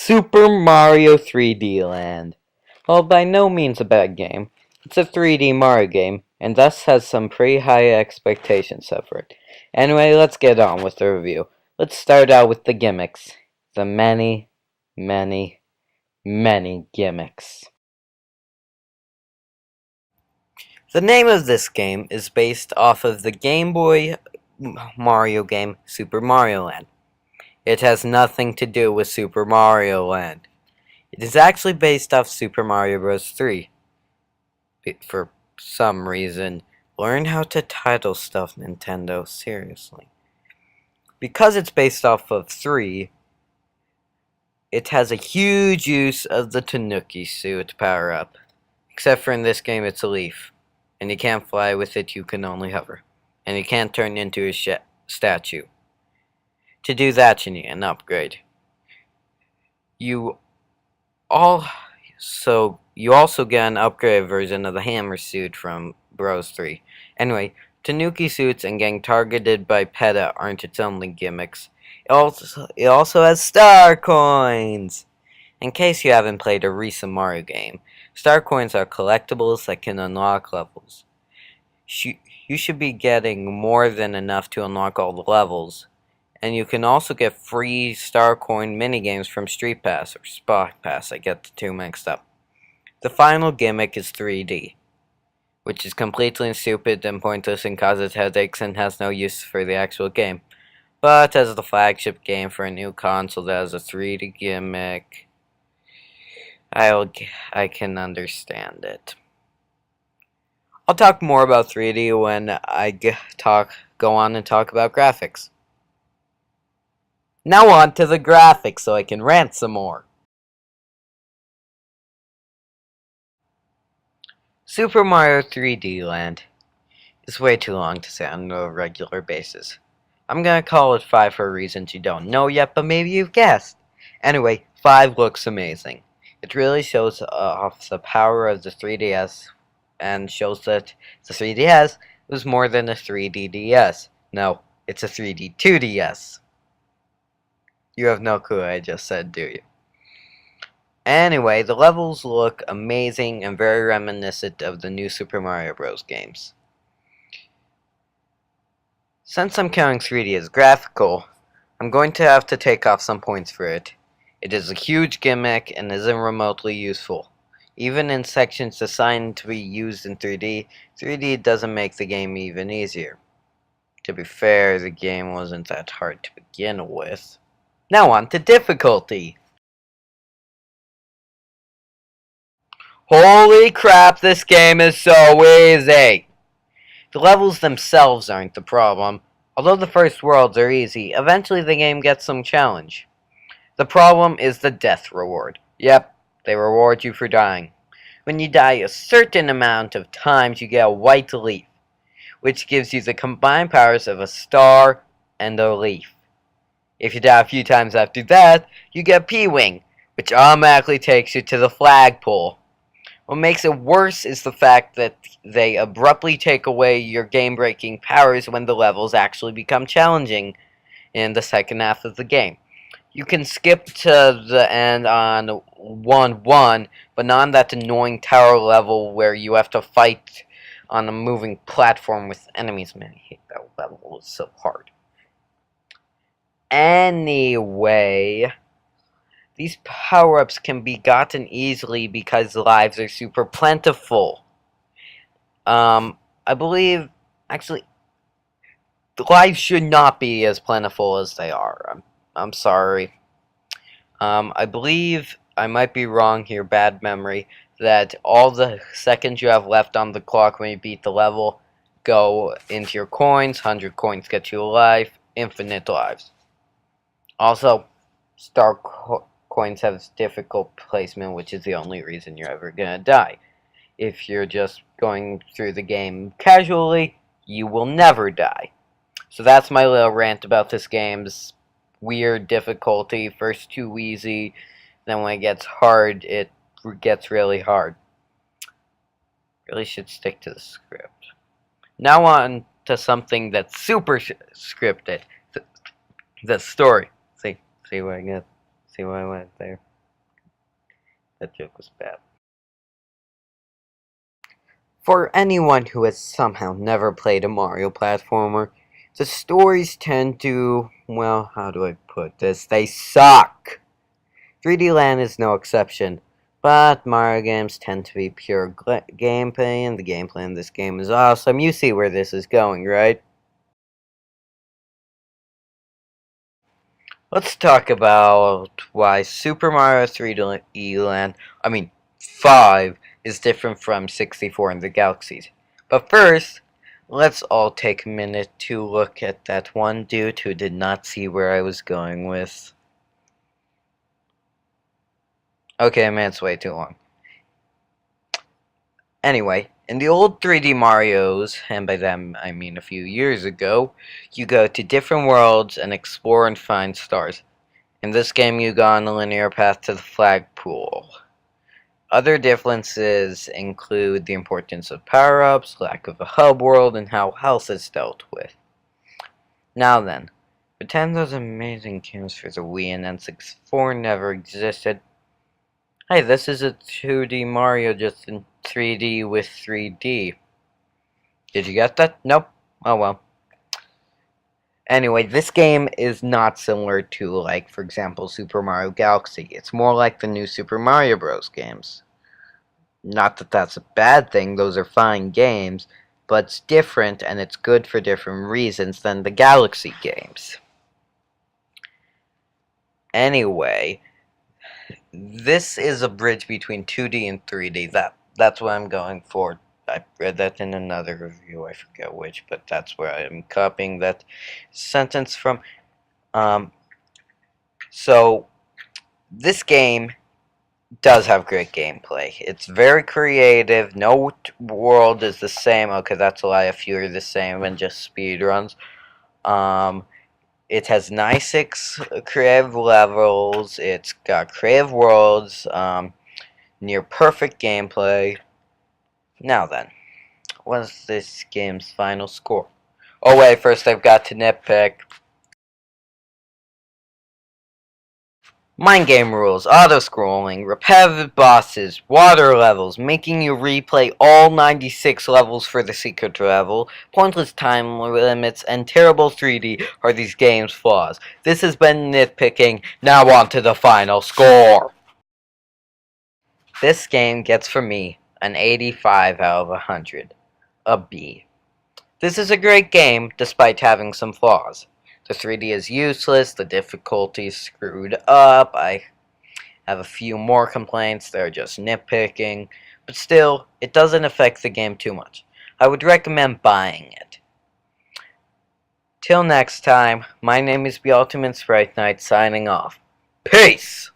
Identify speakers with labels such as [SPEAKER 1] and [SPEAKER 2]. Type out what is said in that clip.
[SPEAKER 1] Super Mario 3D Land. While by no means a bad game, it's a 3D Mario game, and thus has some pretty high expectations set for it. Anyway, let's get on with the review. Let's start out with the gimmicks. The many, many, many gimmicks. The name of this game is based off of the Game Boy Mario game Super Mario Land. It has nothing to do with Super Mario Land. It is actually based off Super Mario Bros. 3. For some reason, learn how to title stuff, Nintendo, seriously. Because it's based off of 3, it has a huge use of the Tanuki suit power-up. Except for in this game, it's a leaf. And you can't fly with it, you can only hover. And you can't turn into a statue. To do that, you need an upgrade. You also get an upgraded version of the hammer suit from Bros 3. Anyway, Tanuki suits and getting targeted by PETA aren't its only gimmicks. It also has star coins! In case you haven't played a recent Mario game, star coins are collectibles that can unlock levels. You should be getting more than enough to unlock all the levels. And you can also get free star coin minigames from Street Pass or Spot Pass. I get the two mixed up. The final gimmick is 3D, which is completely stupid and pointless and causes headaches and has no use for the actual game. But as the flagship game for a new console that has a 3D gimmick, I can understand it. I'll talk more about 3D when I go on and talk about graphics. Now on to the graphics so I can rant some more. Super Mario 3D Land is way too long to say on a regular basis. I'm gonna call it 5 for reasons you don't know yet, but maybe you've guessed. Anyway, 5 looks amazing. It really shows off the power of the 3DS and shows that the 3DS was more than a 3D DS. No, it's a 3D 2DS. You have no clue what I just said, do you? Anyway, the levels look amazing and very reminiscent of the new Super Mario Bros. Games. Since I'm counting 3D as graphical, I'm going to have to take off some points for it. It is a huge gimmick and isn't remotely useful. Even in sections designed to be used in 3D, 3D doesn't make the game even easier. To be fair, the game wasn't that hard to begin with. Now on to difficulty. Holy crap, this game is so easy! The levels themselves aren't the problem. Although the first worlds are easy, eventually the game gets some challenge. The problem is the death reward. Yep, they reward you for dying. When you die a certain amount of times, you get a white leaf, which gives you the combined powers of a star and a leaf. If you die a few times after that, you get P-Wing, which automatically takes you to the flagpole. What makes it worse is the fact that they abruptly take away your game-breaking powers when the levels actually become challenging in the second half of the game. You can skip to the end on 1-1, but not on that annoying tower level where you have to fight on a moving platform with enemies. Man, I hate that level, it's so hard. Anyway, these power-ups can be gotten easily because lives are super plentiful. I believe, actually, the lives should not be as plentiful as they are. I'm sorry. I believe, I might be wrong here, bad memory, that all the seconds you have left on the clock when you beat the level go into your coins. 100 coins get you a life, infinite lives. Also, star coins have difficult placement, which is the only reason you're ever gonna die. If you're just going through the game casually, you will never die. So that's my little rant about this game's weird difficulty. First too easy, then when it gets hard, it gets really hard. Really should stick to the script. Now on to something that's super scripted. The story. See what I get? See what I went there? That joke was bad. For anyone who has somehow never played a Mario platformer, the stories tend to, well, how do I put this? They suck! 3D Land is no exception, but Mario games tend to be pure gameplay, and the gameplay in this game is awesome. You see where this is going, right? Let's talk about why Super Mario 3D Land, 5, is different from 64 and the Galaxies. But first, let's all take a minute to look at that one dude who did not see where I was going with. Okay, man, it's way too long. Anyway, in the old 3D Marios, and by them I mean a few years ago, you go to different worlds and explore and find stars. In this game, you go on a linear path to the flag pool. Other differences include the importance of power-ups, lack of a hub world, and how health is dealt with. Now then, pretend those amazing games for the Wii and N64 never existed. Hey, this is a 2D Mario just in 3D with 3D. Did you get that? Nope. Oh well. Anyway, this game is not similar to, like, for example, Super Mario Galaxy. It's more like the new Super Mario Bros. Games. Not that that's a bad thing, those are fine games, but it's different and it's good for different reasons than the Galaxy games. Anyway, this is a bridge between 2D and 3D. That's what I'm going for. I read that in another review, I forget which, but that's where I'm copying that sentence from. So, this game does have great gameplay. It's very creative. No world is the same. Okay, that's a lie. A few are the same and just speedruns. It has nice creative levels. It's got creative worlds. Near perfect gameplay. Now then, what's this game's final score? Oh wait, first I've got to nitpick. Mind game rules, auto-scrolling, repetitive bosses, water levels, making you replay all 96 levels for the secret level, pointless time limits, and terrible 3D are these game's flaws. This has been nitpicking, now on to the final score. This game gets from me an 85 out of 100. A B. This is a great game, despite having some flaws. The 3D is useless, the difficulty is screwed up, I have a few more complaints, they're just nitpicking, but still, it doesn't affect the game too much. I would recommend buying it. Till next time, my name is The Ultimate Sprite Knight signing off. Peace!